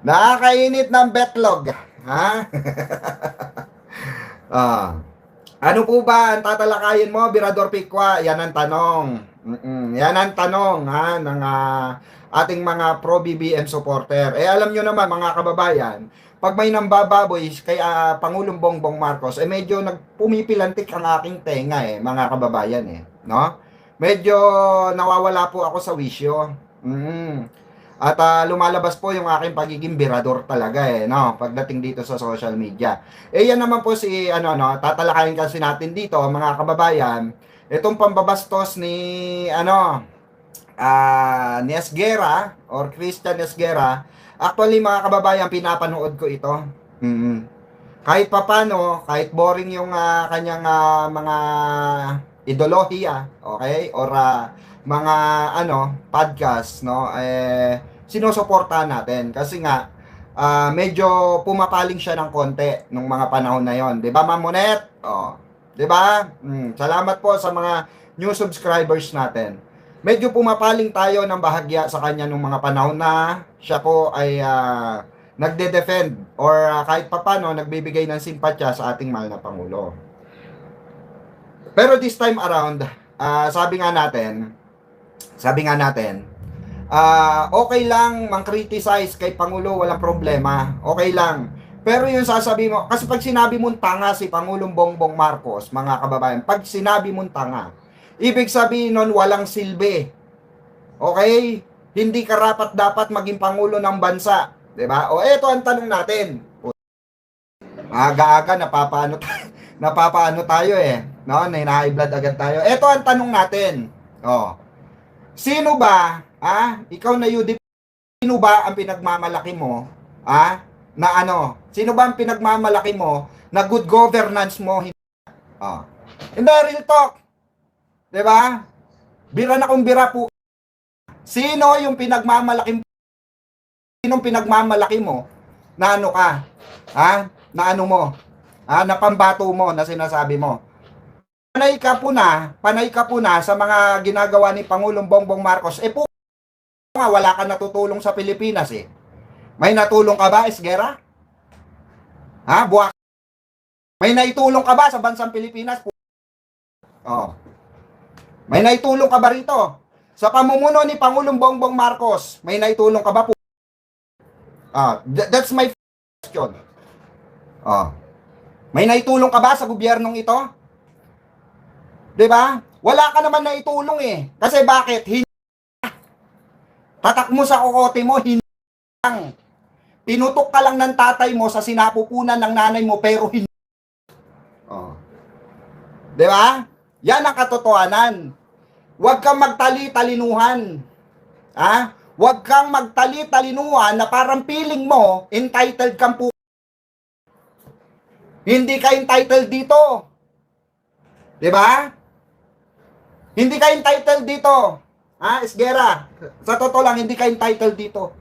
Nakakainit ng betlog. Ha? Ah. Ano po ba ang tatalakayin mo, Birador Pikwa? Yan ang tanong. Yan ang tanong ha, ng ating mga pro-BBM supporter. Eh alam nyo naman mga kababayan, pag may nambababoy kay Pangulong Bongbong Marcos, eh medyo nagpumipilantik ang aking tenga mga kababayan no? Medyo nawawala po ako sa wisyo. At lumalabas po yung aking pagiging birador talaga no, pagdating dito sa social media. Eh yan naman po si no, tatalakayin kasi natin dito mga kababayan, itong pambabastos ni Esguera or Christian Esguera. Actually mga kababayan, pinapanood ko ito. Kahit papano, kahit boring yung kanyang mga ideolohiya, okay? Or mga podcast, no? Sinusuportahan natin kasi nga medyo pumapaling siya ng konti nung mga panahon na yon, 'di ba, Ma'am Monet? Oh, 'di ba? Salamat po sa mga new subscribers natin. Medyo pumapaling tayo ng bahagya sa kanya nung mga panahon na siya po ay nagde-defend or kahit papano nagbibigay ng simpatya sa ating mahal na Pangulo. Pero this time around, sabi nga natin, okay lang mang-criticize kay Pangulo, walang problema. Okay lang. Pero yung sasabi mo, kasi pag sinabi mong tanga si Pangulong Bongbong Marcos, mga kababayan, pag sinabi mong tanga, ibig sabihin nun walang silbi. Okay? Hindi karapat dapat maging Pangulo ng bansa. 'Di ba? O eto ang tanong natin. Aga-aga napapaano tayo no? Na-high blood agad tayo. Eto ang tanong natin. Sino ba, ikaw na UDP, sino ba ang pinagmamalaki mo, sino ba ang pinagmamalaki mo na good governance mo? Hindi, real talk. 'Di ba? Bira na kung bira po. Sino yung pinagmamalaki mo na ano ka? Na ano mo? Na pambato mo na sinasabi mo. Panay ka po na sa mga ginagawa ni Pangulong Bongbong Marcos. Po nga wala ka natutulong sa Pilipinas May natulong ka ba, Esguera? Buwak. May naitulong ka ba sa bansang Pilipinas? May naitulong ka ba rito? Sa pamumuno ni Pangulong Bongbong Marcos, may naitulong ka ba po? That's my question. May naitulong ka ba sa gobyernong ito? 'Di ba? Wala ka naman naitulong Kasi bakit? Tatak mo sa kokote mo, pinutok ka lang ng tatay mo sa sinapupunan ng nanay mo pero hindi. 'Di ba? Yan ang katotohanan. Huwag kang magtali-talinuhan. Huwag kang magtali-talinuhan na parang feeling mo entitled kang po. Hindi ka entitled dito. 'Di ba? Hindi ka entitled dito. Esguera, sa totoo lang hindi ka entitled dito.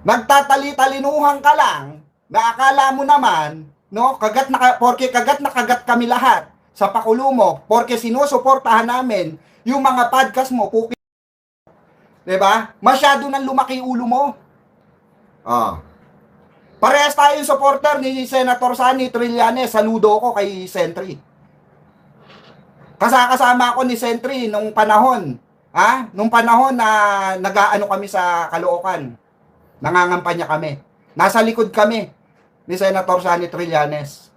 Nagtatali-talinuhan ka lang na akala mo naman, no, porke kagat na kagat kami lahat sa pakulo mo, porke sinusuportahan namin yung mga podcast mo, puki. 'Di ba? Masyado nang lumaki ulo mo. Parehas tayong supporter ni Senator Sani Trillanes. Saludo ko kay Sentry. Kasama ako ni Sentry nung panahon, nung panahon na nag-aano kami sa Caloocan. Nangangampanya kami. Nasa likod kami ni Senator Sani Trillanes.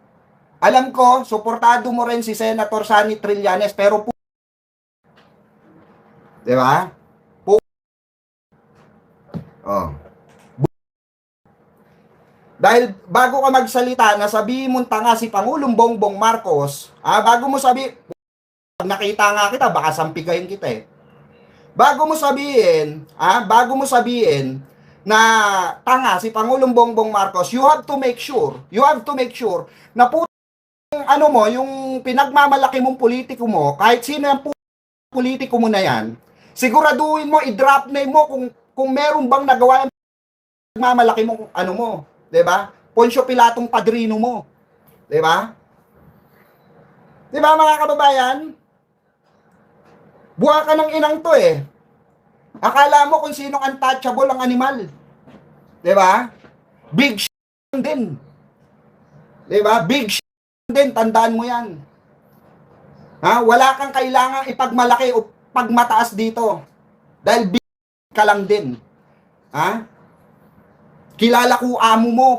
Alam ko, suportado mo rin si Senator Sani Trillanes, pero 'di ba? Dahil bago ka magsalita na sabihin mong tanga si Pangulong Bongbong Marcos, bago mo sabihin, pag nakita nga kita, baka sampigayin kita Bago mo sabihin na tanga si Pangulong Bongbong Marcos, you have to make sure na yung pinagmamalaki mong politiko mo, kahit sino yung politiko mo na yan, siguraduhin mo, i-drop name mo kung meron bang nagawa yung pinagmamalaki mong mo. 'Di ba? Poncio Pilatong padrino mo. 'Di ba? 'Di ba mga kababayan? Buha ka ng inang to Akala mo kung sinong untouchable ang animal. 'Di ba? Big din. 'Di ba? Big din, tandaan mo 'yan. Ha? Wala kang kailangang ipagmalaki o pagmataas dito. Dahil big ka lang din. Ha? Kilala ko amo mo.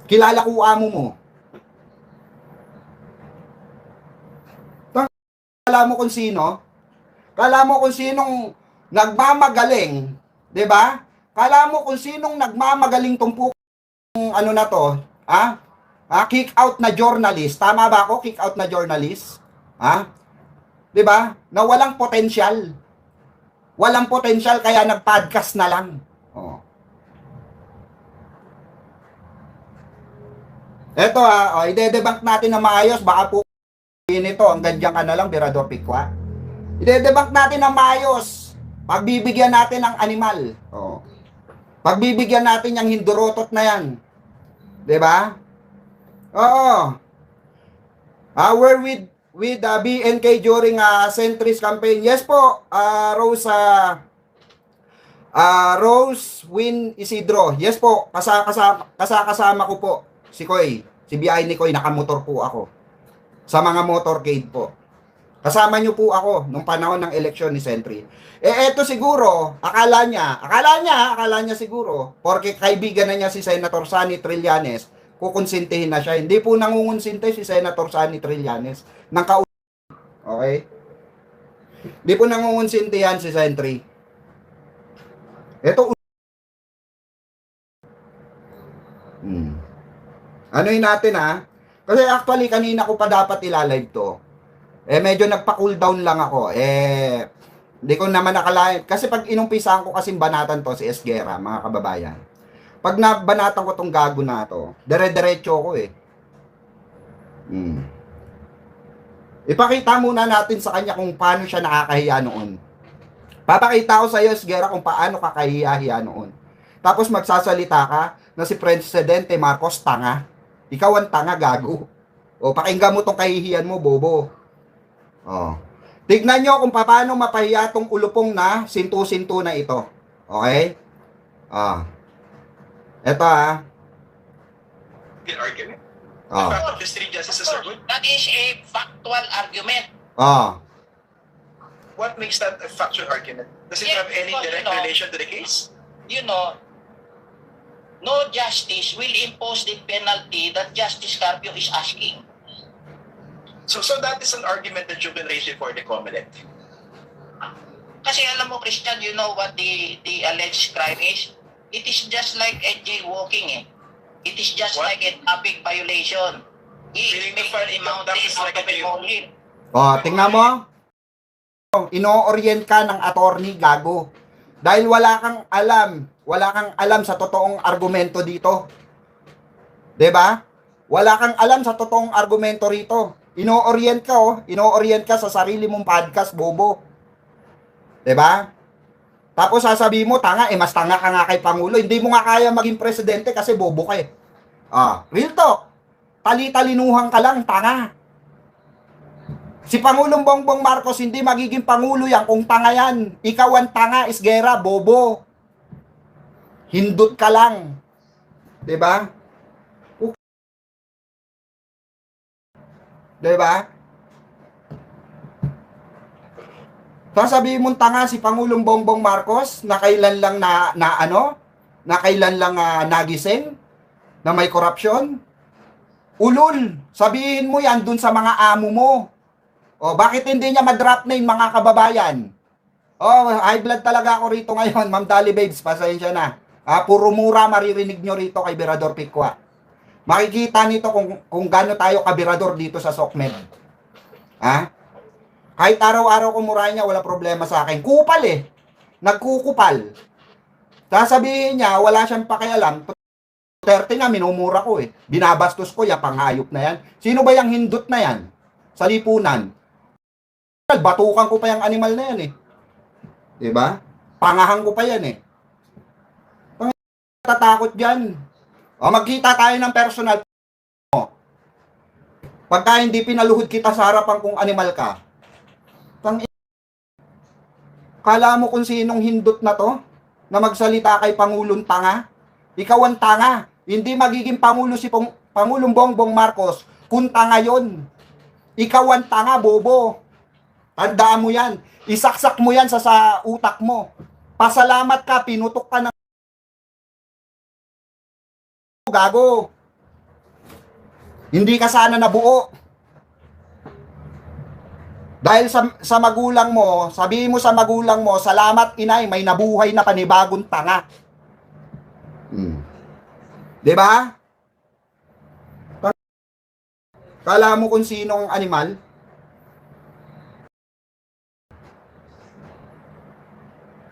Kilala ko amo mo. Kala mo kung sino? Kala mo kung sinong nagmamagaling, 'di ba? Kala mo kung sinong nagmamagaling tong ano na to, ha? Kick out na journalist. Tama ba ako? Kick out na journalist? Ha? 'Di ba? Na walang potensyal. Walang potensyal kaya nag-podcast na lang. Oh. Eto ide-debunk natin na maayos, baka po nito, ang ganyan ka na lang, Berador Pikwa. Ide-debunk natin ng maayos. Pagbibigyan natin ng animal. Oh. Pagbibigyan natin yung hindurotot na yan. 'Di ba? Oo. We're with BNK during Centris campaign. Yes po, Rose Win Isidro. Yes po, kasama ko po si Koy. Si biyahe ni Koy, nakamotor po ako. Sa mga motorcade po. Kasama nyo po ako nung panahon ng eleksyon ni Sentry. Eto siguro, akala niya siguro, porque kaibigan na niya si Senator Sonny Trillanes, kukonsintihin na siya. Hindi po nangungunsinte si Senator Sonny Trillanes ng okay? Hindi po nangungunsintihan si Sentry. Eto, Ano'y natin kasi actually kanina ko pa dapat ilalive to. Medyo nagpa-cool down lang ako. Hindi ko naman nakalain. Kasi pag inumpisahan ko kasing banatan to si Esguerra, mga kababayan. Pag nabanatan ko tong gago na to, dire-diretso ko Ipakita muna natin sa kanya kung paano siya nakakahiya noon. Papakita ko sa iyo, Esguerra, kung paano kakahiya-hiya noon. Tapos magsasalita ka na si Presidente Marcos tanga. Ikaw ang tanga, gago. Pakinggan mo tong kahihiyan mo, bobo. Tignan nyo kung paano mapahiya tong ulupong na sintu-sintu na ito. Okay? Ito Good argument. The fact that the three justices are good. That is a factual argument. What makes that a factual argument? Does it have any direct relation to the case? No justice will impose the penalty that Justice Carpio is asking. So that is an argument that you've been raising for the COMELEC. Kasi alam mo, Christian, you know what the alleged crime is? It is just like a jaywalking It is just like a traffic violation. Feeling the fun that is like a jaywalking. Tingnan mo. Ino-orient ka ng attorney, gago. Dahil wala kang alam sa totoong argumento dito. 'Di ba? Wala kang alam sa totoong argumento rito. Ino-orient ka sa sarili mong podcast, bobo. 'Di ba? Tapos sasabihin mo, tanga, mas tanga ka nga kay Pangulo. Hindi mo nga kaya maging presidente kasi bobo ka real talk. Tali-talinuhan ka lang, tanga. Si Pangulong Bongbong Marcos hindi magiging Pangulo yan kung tanga yan. Ikaw ang tanga, Esguerra, bobo. Hindot ka lang. 'Di ba? 'Di ba? Sasabihin mong tanga si Pangulong Bongbong Marcos na kailan lang nagising na may korupsyon. Ulol, sabihin mo yan dun sa mga amo mo. Bakit hindi niya ma-drop name, mga kababayan? High blood talaga ako rito ngayon, Ma'am Dali Babes, pasensya na. Puro mura maririnig nyo rito kay Berador Pikwa. Makikita nito kung gaano tayo kabirador dito sa SOCMED. Kahit araw-araw kumurahin niya, wala problema sa akin. Kupal Nagkukupal. Sasabihin niya, wala siyang pakialam. 30 nga, minumura ko Binabastos ko, panghayop na yan. Sino ba yung hindot na yan? Sa lipunan. Batukan ko pa yung animal na yan Diba? Pangahan ko pa yan Tatakot dyan. Magkita tayo ng personal. Pagka hindi pinaluhod kita sa harapan kung animal ka. Kala mo kung sinong hindot na to? na magsalita kay Pangulong tanga? Ikaw ang tanga. Hindi magiging Pangulo si Pangulong Bongbong Marcos kung tanga yun. Ikaw ang tanga, bobo. Tandaan mo yan. Isaksak mo yan sa utak mo. Pasalamat ka, pinutok ka ng gago. Hindi ka sana nabuo. Dahil sa magulang mo, sabihin mo sa magulang mo, salamat inay, may nabuhay na panibagong tanga. Di ba? Kala mo kung sinong animal?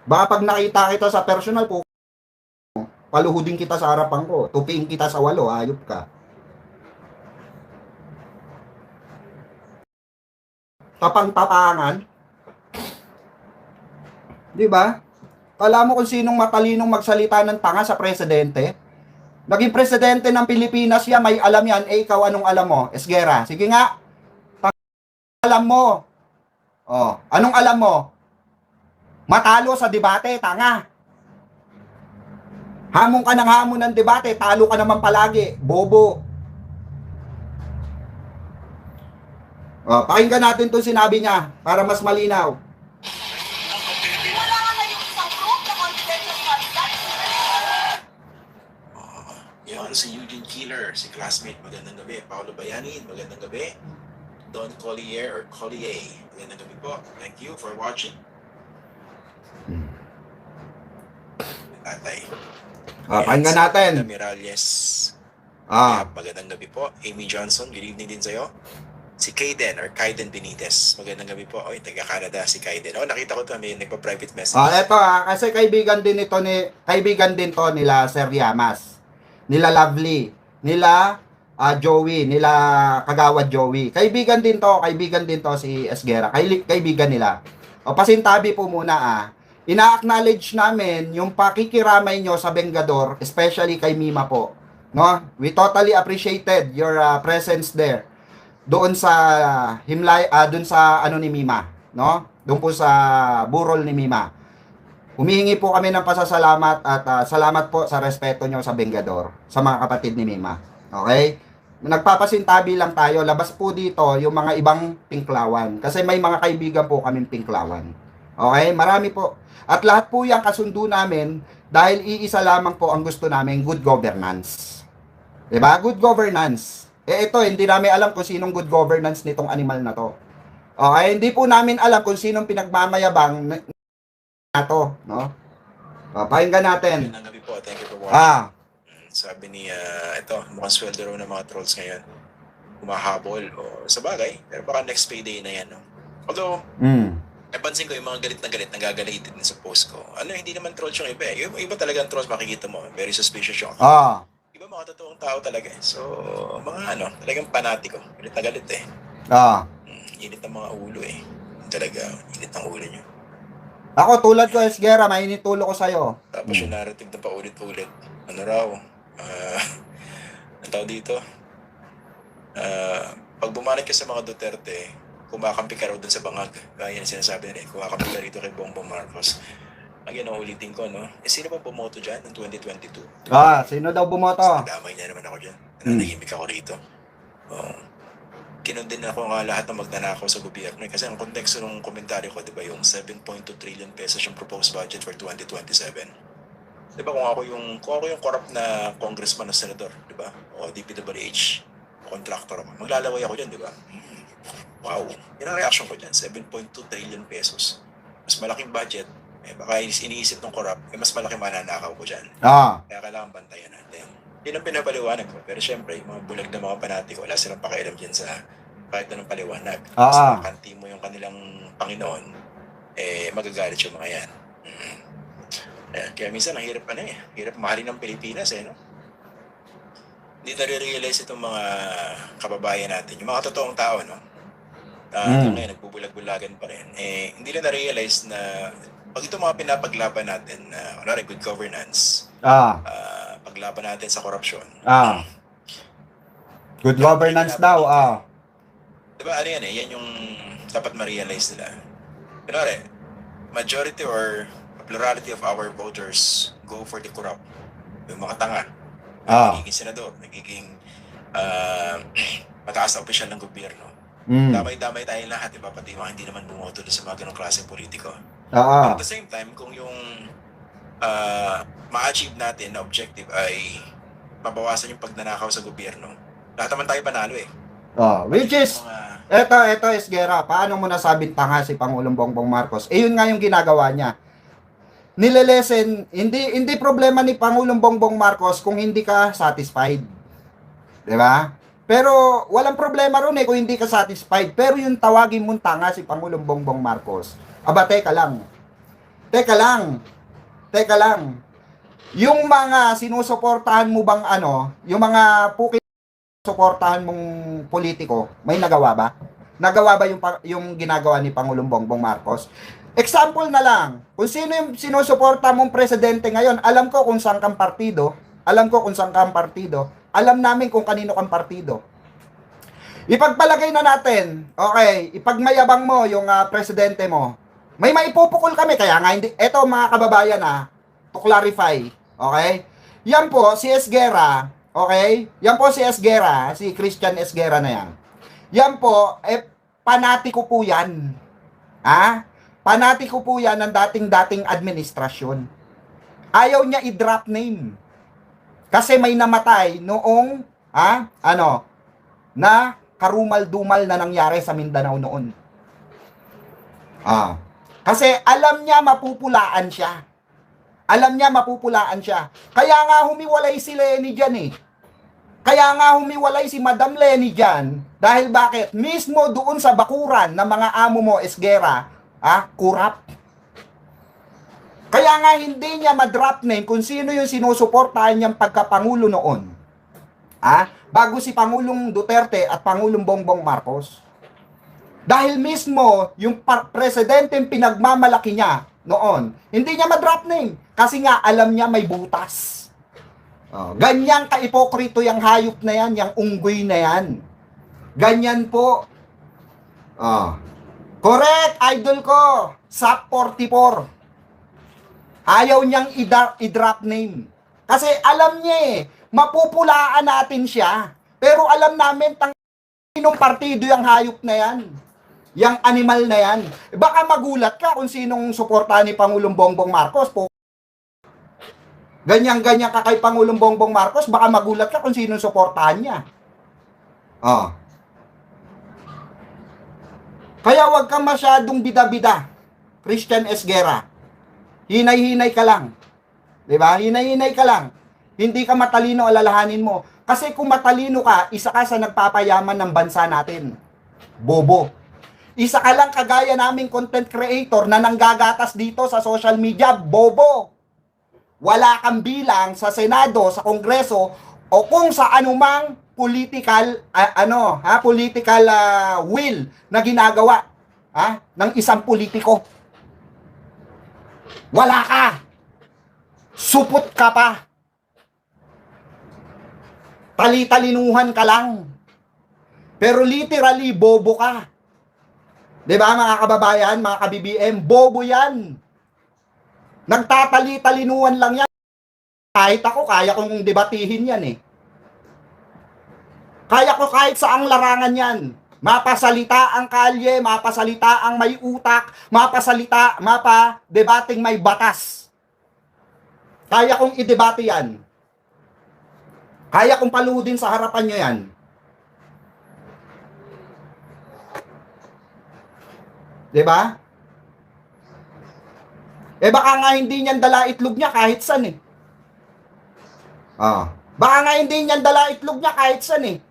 Baka pag nakita kita sa personal po, paluhudin kita sa harapan ko, tupiin kita sa walo, ayop ka. Tapang-tapangan. Di ba? Kala mo kung sinong matalinong magsalita ng tanga sa presidente? Naging presidente ng Pilipinas yan, may alam yan. Eh, ikaw anong alam mo? Esguera, sige nga. Alam mo. Oh, anong alam mo? Matalo sa debate, tanga. Hamon ka ng hamon ng debate, talo ka naman palagi, bobo. Oh, pakinggan natin 'tong sinabi niya para mas malinaw. Wala ka na yung isang group na confidential contact. Yun, si Eugene Keeler, si classmate, magandang gabi. Paolo Bayanin, magandang gabi. Don Collier or Collier, magandang gabi po. Thank you for watching. Tatay. Pakinggan natin. Miralles. Ah, Magandang gabi po. Amy Johnson, good evening din sa'yo. Si Kaiden or Kaiden Benitez, magandang gabi po. Oy, taga-Canada si Kaiden. Oh, nakita ko to, may nagpa-private message. eto kasi kaibigan din to nila Sir Yamas. Nila Lovely, nila Joey, nila Kagawad Joey. Kaibigan din to si Esguera. Kaibigan nila. O pasintabi po muna ina-acknowledge namin yung pakikiramay nyo sa Bengador, especially kay Mima po. No? We totally appreciated your presence there. Doon sa doon sa ano ni Mima, no? Doon po sa burol ni Mima. Humihingi po kami ng pasasalamat at salamat po sa respeto nyo sa Bengador, sa mga kapatid ni Mima. Okay? Nagpapasintabi lang tayo, labas po dito yung mga ibang pinklawan. Kasi may mga kaibigan po kaming pinklawan. Okay? Marami po. At lahat po yung kasundo namin dahil iisa lamang po ang gusto namin, good governance. Diba? Good governance. Ito, hindi namin alam kung sinong good governance nitong animal na to. Okay? Hindi po namin alam kung sinong pinagmamayabang na to. No? Pakinggan natin. Magandang gabi po. Thank you for watching. Sabi ni, ito, mukhang sweldo raw ng mga trolls ngayon. Humahabol. O, sa bagay. Pero baka next payday na yan. No? Although, napansin ko yung mga galit na galit, nagagalitin din sa post ko. Hindi naman trolls yung iba eh. Yung iba talagang trolls, makikita mo. Very suspicious yung iba mga totoong tao talaga eh. So, mga talagang panatiko. Galit na galit eh. Init ng mga ulo eh. Talaga, init ng ulo nyo. Ako, tulad ko, Esguera, mainit ulo ko sa'yo. Tapos yung narrative na paulit-ulit. Ano raw? Ang tao dito? Pag bumanat ka sa mga Duterte, kumakampi ka raw dun sa bangag. Kaya yan sinasabi nila, kumakampi ka rito kay Bongbong Marcos. Ang ulitin ko, no? Sino ba bumoto dyan ng 2022? Sino daw bumoto? Nadamay niya naman ako dyan. Nanahimik ako rito. Kinundin ako nga lahat ng magnanakaw sa gobyerno. Kasi ang konteksto ng komentaryo ko, di ba, yung 7.2 trillion pesos yung proposed budget for 2027. Di ba, kung ako yung corrupt na congressman o senador, di ba? O DPWH, o contractor ako, maglalaway ako dyan, di ba? Wow. Yan ang reaction ko dyan, 7.2 trillion pesos. Mas malaking budget, baka iniisip ng corrupt, mas malaking mananakaw ko dyan. Kaya kailangan bantayan natin. Yun ang pinapaliwanag ko. Pero syempre, yung mga bulag na mga panatiko, wala silang pakialam dyan sa kahit anong paliwanag. Mas kanti mo yung kanilang Panginoon, magagalit yung mga yan. Kaya minsan, ang hirap hirap mahalin ng Pilipinas no? Hindi nare-realize itong mga kababayan natin, yung mga totoong tao, no? Ngayon, nagbubulag-bulagan pa rin. Hindi na na-realize na pag ito mga pinapaglaban natin na good governance, paglaban natin sa korupsyon. Good governance daw. Diba, yan yung dapat ma-realize nila. Kunwari, majority or plurality of our voters go for the corrupt. Yung mga tanga. Ah. Nagiging senador, nagiging mataas na opisyal ng gobyerno. Mm. Damay-damay tayo lahat, diba? Pati yung mga hindi naman bumoto doon sa mga ganong klaseng politiko. Oo. At the same time, kung yung ma-achieve natin na objective ay mabawasan yung pagnanakaw sa gobyerno, lahat naman tayo panalo eh. Oh, which is, eto Esguerra, paano mo nasabing tanga si Pangulong Bongbong Marcos? Eh, yun nga yung ginagawa niya. Nilelesen, hindi problema ni Pangulong Bongbong Marcos kung hindi ka satisfied. 'Di ba? Pero walang problema ron kung hindi ka satisfied. Pero yung tawagin mong tanga si Pangulong Bongbong Marcos. Aba, teka lang. Yung mga sinusuportahan mo bang yung mga suportahan mong politiko, may nagawa ba? Nagawa ba yung ginagawa ni Pangulong Bongbong Marcos? Example na lang, kung sino yung sinusuporta mong presidente ngayon, alam ko kung saan kang partido, alam namin kung kanino kang partido. Ipagpalagay na natin, okay, ipagmayabang mo yung presidente mo, may maipupukol kami, kaya nga hindi, eto mga kababayan to clarify, okay? Yan po, si Esguerra, okay? Yan po si Esguerra, si Christian Esguerra na yan. Yan po, panatiko po yan. Panatiko po yan ng dating administrasyon. Ayaw niya i-drop name. Kasi may namatay noong, na karumal-dumal na nangyari sa Mindanao noon. Kasi alam niya mapupulaan siya. Kaya nga humiwalay si Lenny dyan eh. Kaya nga humiwalay si Madam Lenny dyan. Dahil bakit? Mismo doon sa bakuran ng mga amo mo, Esguerra, kurap. Kaya nga hindi niya ma-drop name kung sino yung sinusuportahan niyang pagkapangulo noon. Bago si Pangulong Duterte at Pangulong Bongbong Marcos. Dahil mismo yung presidenteng pinagmamalaki niya noon, hindi niya ma-drop name. Kasi nga alam niya may butas. Ganyang kaipokrito yung hayop na yan, yung unggoy na yan. Ganyan po. Correct, idol ko. SAP 44. Ayaw niyang i-drop name. Kasi alam niya mapupulaan natin siya. Pero alam namin sinong partido yung hayop na yan. Yang animal na yan. Baka magulat ka kung sinong suporta ni Pangulong Bongbong Marcos. Ganyan-ganyan ka kay Pangulong Bongbong Marcos, baka magulat ka kung sinong suportahan niya. Kaya wag kang masyadong bida-bida, Christian Esguerra. Hinay-hinay ka lang. 'Di ba? Hinay-hinay ka lang. Hindi ka matalino, alalahanin mo. Kasi kung matalino ka, isa ka sa nagpapayaman ng bansa natin. Bobo. Isa ka lang kagaya naming content creator na nanggagatas dito sa social media. Bobo. Wala kang bilang sa Senado, sa Kongreso, o kung sa anumang political will na ginagawa ng isang politiko. Wala ka. Supot ka pa. Tali-talinuhan ka lang. Pero literally, bobo ka. 'Di ba mga kababayan, mga ka-BBM, bobo yan. Nagtatali-talinuhan lang yan. Kahit ako, kaya kong debatihin yan eh. Kaya ko kahit saang larangan yan. Mapasalita ang kalye, mapasalita ang may utak, mapadebating may batas. Kaya kong i-debate yan. Kaya kong paluhudin sa harapan nyo yan. Diba? Baka nga hindi niyan dala itlog niya kahit saan eh. Baka nga hindi niyan dala itlog niya kahit saan eh.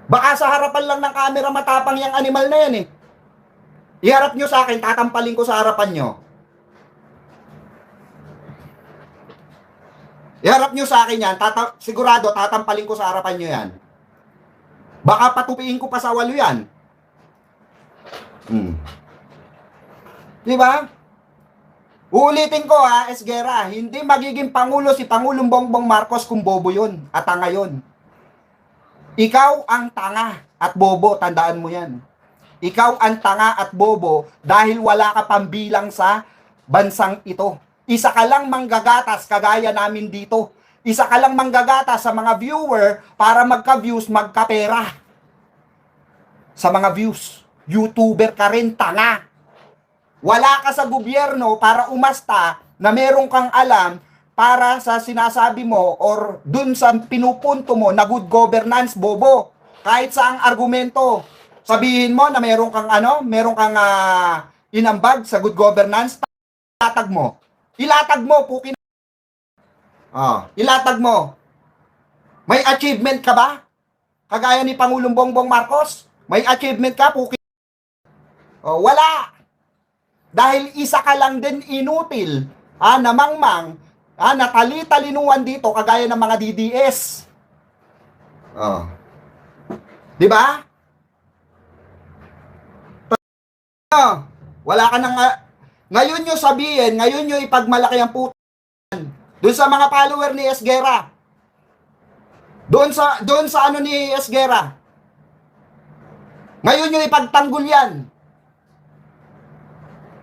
Baka sa harapan lang ng camera matapang yung animal na yan eh. Iharap nyo sa akin, tatampalin ko sa harapan nyo. Iharap nyo sa akin yan, sigurado tatampalin ko sa harapan nyo yan. Baka patupiin ko pa sa walo yan. Diba? Uulitin ko Esguerra, hindi magiging pangulo si Pangulong Bongbong Marcos kung bobo yun at tanga yun. Ikaw ang tanga at bobo, tandaan mo yan. Ikaw ang tanga at bobo dahil wala ka pambilang sa bansang ito. Isa ka lang manggagatas kagaya namin dito. Isa ka lang manggagatas sa mga viewer para magka-views, magka-pera. Sa mga views. YouTuber ka rin, tanga. Wala ka sa gobyerno para umasta na meron kang alam para sa sinasabi mo or dun sa pinupunto mo na good governance, bobo. Kahit saang argumento, sabihin mo na meron kang inambag sa good governance, ilatag mo. Ilatag mo, pukin. Ilatag mo. May achievement ka ba? Kagaya ni Pangulong Bongbong Marcos? May achievement ka, pukin? Wala. Dahil isa ka lang din inutil, namangmang, natali-talinuan dito kagaya ng mga DDS. Di ba? Wala ka nang ngayon nyo sabihin, ngayon nyo ipagmalaki ang putan doon sa mga follower ni Esguerra. Doon sa ano ni Esguerra. Ngayon nyo ipagtanggol yan.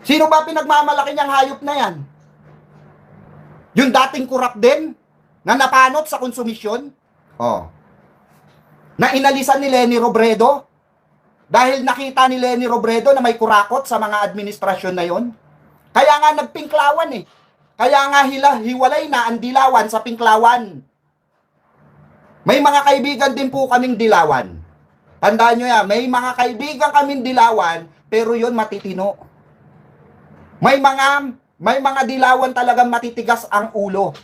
Sino ba pinagmamalaki niyang hayop na yan? Yung dating kurap din na napanot sa konsumisyon? Na inalisan ni Leni Robredo? Dahil nakita ni Leni Robredo na may kurakot sa mga administrasyon na yon. Kaya nga nagpinklawan eh. Kaya nga hiwalay na ang dilawan sa pinklawan. May mga kaibigan din po kaming dilawan. Tandaan nyo yan, may mga kaibigan kaming dilawan, pero yon matitino. May mga dilawan talagang matitigas ang ulo.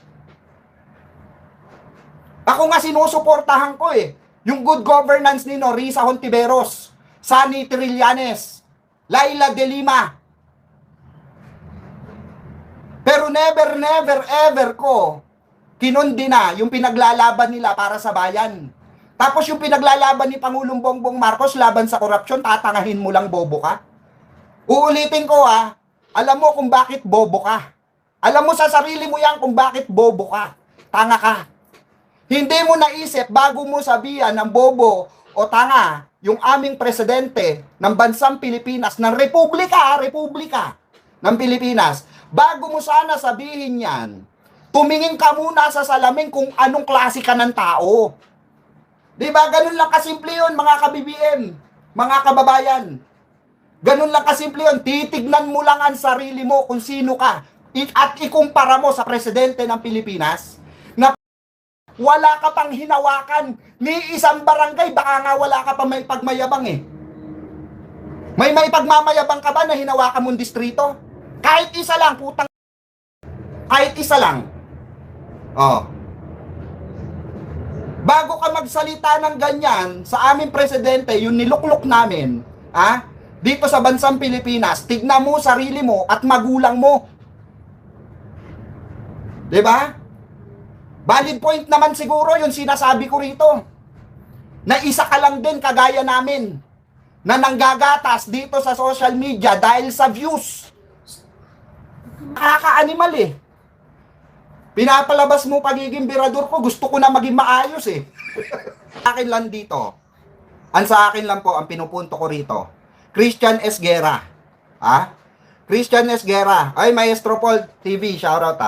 Ako nga sinusuportahan ko eh. Yung good governance ni Risa Hontiveros, Sunny Trillanes, Laila De Lima. Pero never ever ko kinundina yung pinaglalaban nila para sa bayan. Tapos yung pinaglalaban ni Pangulong Bongbong Marcos laban sa korupsyon, tatangahin mo lang, bobo ka. Uulitin ko alam mo kung bakit bobo ka. Alam mo sa sarili mo yan kung bakit bobo ka. Tanga ka. Hindi mo naisip bago mo sabihan ng bobo o tanga yung aming presidente ng bansang Pilipinas, ng Republika ng Pilipinas. Bago mo sana sabihin yan, tumingin ka muna sa salamin kung anong klase ka ng tao. Diba? Ganun lang kasimple yun, mga ka-BBM, mga kababayan. Ganun lang kasimple yun. Titignan mo lang ang sarili mo kung sino ka at ikumpara mo sa presidente ng Pilipinas na wala ka pang hinawakan ni isang barangay, baka nga wala ka pang may pagmayabang eh. May pagmamayabang ka ba na hinawakan mong distrito? Kahit isa lang, putang. Kahit isa lang. Bago ka magsalita ng ganyan sa aming presidente, yung niluklok namin, dito sa bansang Pilipinas, tignan mo sarili mo at magulang mo. 'Di ba? Valid point naman siguro yung sinasabi ko rito. Na isa ka lang din kagaya namin na nanggagatas dito sa social media dahil sa views. Nakaka-animal eh. Pinapalabas mo pagiging birador ko, gusto ko na maging maayos eh. Akin lang dito. Sa akin lang po ang pinupunto ko rito. Christian Esguerra. Christian Esguerra. Ay, Maestro Paul TV, shoutout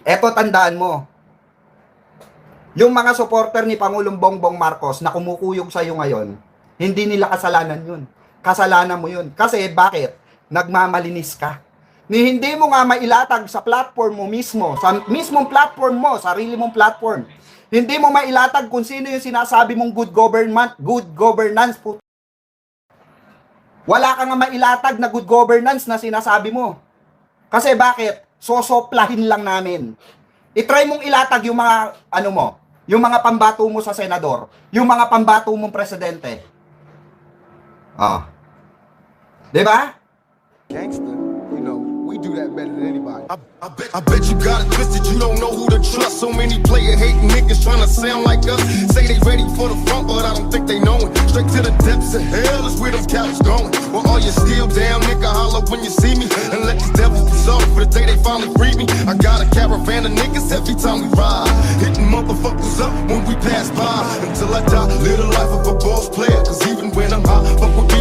Eto, tandaan mo. Yung mga supporter ni Pangulong Bongbong Marcos na kumukuyog sa'yo ngayon, hindi nila kasalanan yun. Kasalanan mo yun. Kasi bakit? Nagmamalinis ka. Hindi mo nga mailatag sa platform mo mismo, sa mismong platform mo, sarili mong platform. Hindi mo mailatag kung sino yung sinasabi mong good governance. Wala ka nga mailatag na good governance na sinasabi mo. Kasi bakit? Sosoplahin lang namin. I-try mong ilatag yung mga, yung mga pambato mo sa senador, yung mga pambato mong presidente. Diba? Gangster, we do that better than anybody. I bet you got it twisted, you don't know who to trust. So many player hating niggas trying to sound like us. Say they ready for the front, but I don't think they know it. Straight to the depths of hell is where them cowards going. Well, all you still down, nigga, holler when you see me. And let these devils be sorry for the day they finally free me. I got a caravan of niggas every time we ride. Hitting motherfuckers up when we pass by. Until I die, live the life of a boss player. Cause even when I'm high, fuck with